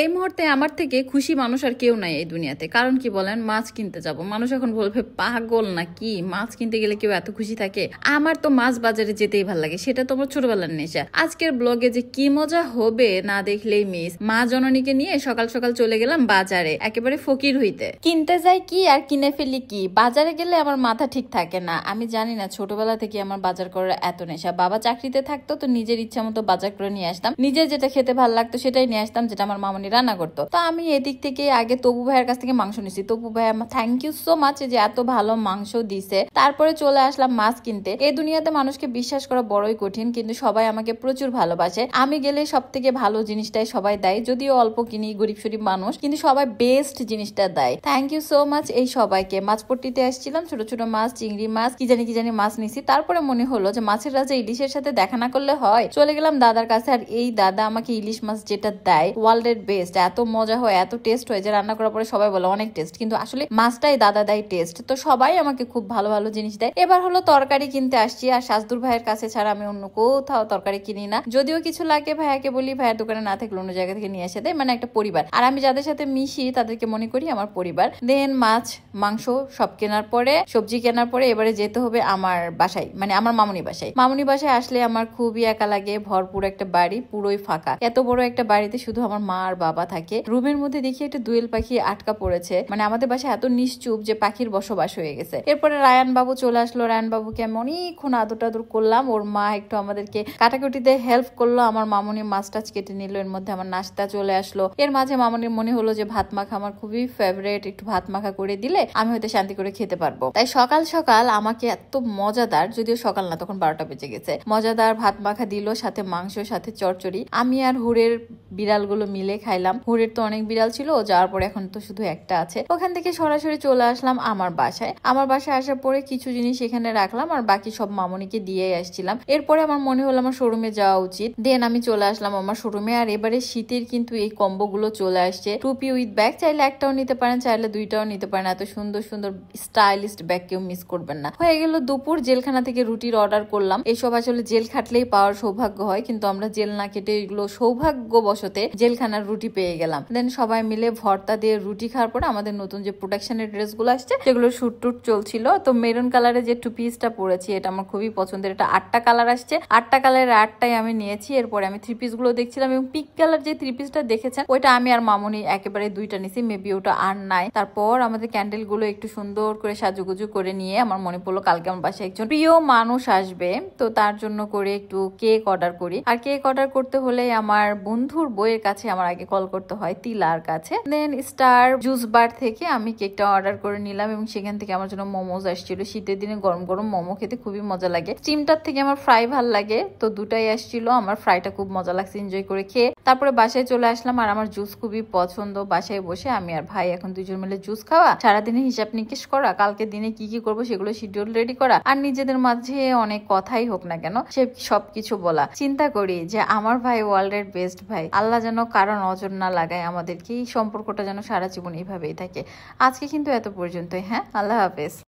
এই মুহূর্তে আমার থেকে খুশি মানুষ আর কেউ নাই এই দুনিয়াতে। কারণ কি বলেন, মাছ কিনতে যাব, মানুষ এখন বলবে পাগল না কি, মাছ কিনতে গেলে কেউ এত খুশি থাকে? আমার তো মাছ বাজারে যেতেই ভালো লাগে, সেটা তো আমার ছোটবেলার নেশা। আজকের ব্লগে যে কি মজা হবে না দেখলেই মিস। মা জননীকে নিয়ে সকাল সকাল চলে গেলাম বাজারে, একেবারে ফকির হইতে। কিনতে যাই কি আর কিনে ফেলি কি, বাজারে গেলে আমার মাথা ঠিক থাকে না। আমি জানি না, ছোটবেলা থেকে আমার বাজার করার এত নেশা। বাবা চাকরিতে থাকতো তো নিজের ইচ্ছা মতো বাজার করে নিয়ে আসতাম, নিজের যেটা খেতে ভালো লাগতো সেটাই নিয়ে আসতাম, যেটা আমার মামনি রান্না করতো। তো আমি এদিক থেকে আগে তবু ভাইয়ের কাছ থেকে মাংস নিছি। তবু ভাই থ্যাংক ইউ সো মাচ যে এত ভালো মাংস দিছে। তারপরে চলে আসলাম মাছ কিনতে। এই দুনিয়াতে মানুষকে বিশ্বাস করা বড়ই কঠিন, কিন্তু সবাই আমাকে প্রচুর ভালোবাসে। আমি গেলে সব থেকে ভালো জিনিসটাই সবাই দেয়, যদিও অল্প কিনি, গরিব শরীফ মানুষ, কিন্তু সবাই বেস্ট জিনিসটা দেয়। থ্যাংক ইউ সো মাচ এই সবাইকে। মাছপট্টিতে আসছিলাম, ছোট ছোট মাছ, চিংড়ি মাছ, কি জানি মাছ নিছি। তারপরে মনে হলো যে মাছের রাজা ইলিশের সাথে দেখা না করলে হয়। চলে গেলাম দাদার কাছে, আর এই দাদা আমাকে ইলিশ মাছ যেটা দেয় ওয়ার্ল্ডের বেস্ট। এত মজা হয়, এত টেস্ট হয় যে রান্না করার পরে সবাই বলে অনেক টেস্ট, কিন্তু আসলে মাছটাই দাদা দেয় টেস্ট। তো সবাই আমাকে খুব ভালো ভালো জিনিস দেয়। এবার হলো তরকারি কিনতে আসছি, আর শাসদুর ভাইয়ের কাছে ছাড়া আমি অন্য কোথাও তরকারি কিনি না। যদিও কিছু লাগে ভাইয়াকে বলি, ভাইয়ের দোকানে না থাকলে অন্য জায়গা থেকে নিয়ে এসে দেয়, মানে একটা পরিবার। আর আমি যাদের সাথে মিশি তাদেরকে মনে করি আমার পরিবার। দেন মাছ মাংস সব কেনার পরে, সবজি কেনার পরে এবারে যেতে হবে আমার বাসায়, মানে আমার মামুনি বাসায়। মামুনি বাসায় আসলে আমার খুবই একা লাগে। ভরপুর একটা বাড়ি, পুরোই ফাঁকা। এত বড় একটা বাড়িতে শুধু আমার মা আর বাবা থাকে। রুমের মধ্যে দেখি একটা দোয়েল পাখি আটকা পড়েছে। মানে আমাদের বাসায় এত নিশ্চুপ যে পাখির বসবাস হয়ে গেছে। এরপরে রায়ান বাবু চলে আসলো। রায়ান বাবুকে আমি অনেকক্ষণ আদর টাদর করলাম। ওর মা একটু আমাদেরকে কাটাকুটিতে হেল্প করলো। আমার মামুনি মাছ টাছ কেটে নিল। এর মধ্যে আমার নাস্তা চলে আসলো। এর মাঝে মামুনির মনে হলো যে ভাত মাখা আমার খুবই ফেভারিট, একটু ভাত মাখা করে দিলে আমি হয়তো শান্তি করে খেতে পারবো। তাই সকাল সকাল আমাকে এত মজাদার, যদিও সকাল না, তখন 12টা বেজে গেছে, মজাদার ভাত মাখা দিল, সাথে মাংস, সাথে চচ্চড়ি। আমি আর হুরের বিড়ালগুলো মিলে খাইলাম। হুরের তো অনেক বিড়াল ছিল, যাওয়ার পরে এখন তো শুধু একটা আছে। ওখান থেকে সরাসরি চলে আসলাম আমার বাসায়। আমার বাসায় আসার পরে কিছু জিনিস এখানে রাখলাম, আর বাকি সব মামুনিকে দিয়ে আসছিলাম। এরপরে আমার মনে হলো আমার শোরুমে যাওয়া উচিত। দেন আমি চলে আসলাম আমার শোরুমে। আর এবারে শীতের কিন্তু এই কম্বো গুলো চলে আসছে। টুপি উইথ ব্যাগ, চাইলে একটাও নিতে পারেন, চাইলে দুইটাও নিতে পারেন। এত সুন্দর সুন্দর স্টাইলিস্ট ব্যাগ কেউ মিস করবেন না। হয়ে গেল দুপুর। জেলখানা থেকে রুটির অর্ডার করলাম। এসব আসলে জেল খাটলেই পাওয়ার সৌভাগ্য হয়, কিন্তু আমরা জেল না কেটে এগুলো সৌভাগ্যবশতে জেলখানার রুটি পেয়ে গেলাম। দেন সবাই মিলে ভর্তা দিয়ে রুটি খাওয়ার পরে আমাদের নতুন যে প্রোটেকশনের ড্রেস গুলো আসছে সেগুলো শুট টুট চলছিল। তো মেরুন কালারের যে টু পিসটা পরেছি এটা আমার খুবই পছন্দের। এটা 8টা কালার আসছে, 8টা কালারের 8টাই আমি নিয়েছি। এরপরে আমি থ্রি পিস গুলো দেখছিলাম, এবং পিঙ্ক কালার যে থ্রি পিসটা দেখেছেন ওইটা আমি আর মামুনি একেবারে 2টা নিছি, মেবি ওটা আর নাই। তারপর আমাদের ক্যান্ডেল গুলো একটু সুন্দর করে সাজুগুজু করে নিয়ে আমার মনে পড়লো কালকে আমার বাসায় একজন প্রিয় মানুষ আসবে, তো তার জন্য করে একটু কেক অর্ডার করি। আর কেক অর্ডার করতে হলে আমার বন্ধুর বইয়ের কাছে আমার আগে কল করতে হয়, তিলার কাছে। দেন স্টার জুস বার থেকে আমি কেকটা অর্ডার করে নিলাম, এবং সেখান থেকে আমার জন্য মোমোজ আসছিল। শীতের দিনে গরম গরম মোমো খেতে খুবই মজা লাগে। স্টিমটার থেকে আমার ফ্রাই ভাল লাগে, তো দুটাই আসছিল। আমার ফ্রাইটা খুব মজা লাগছে, এনজয় করে খেয়ে তারপরে বাসায় চলে আসলাম। আর আমার জুস খুবই পছন্দ। বাসায় বসে আমি আর ভাই এখন দুজন মিলে জুস খাওয়া, সারাদিনের হিসাব নিকেশ করা, কালকে দিনে কি কি করবো সেগুলো শিডিউল রেডি করা, আর নিজেদের মাঝে অনেক কথাই হোক না কেন সে সবকিছু বলা। চিন্তা করি যে আমার ভাই ওয়ার্ল্ডের বেস্ট ভাই, আল্লাহ যেন কারণ নজর না লাগায় আমাদেরকে, এই সম্পর্কটা যেন সারা জীবন এইভাবেই থাকে। আজকে কিন্তু এত পর্যন্তই। হ্যাঁ, আল্লাহ হাফেজ।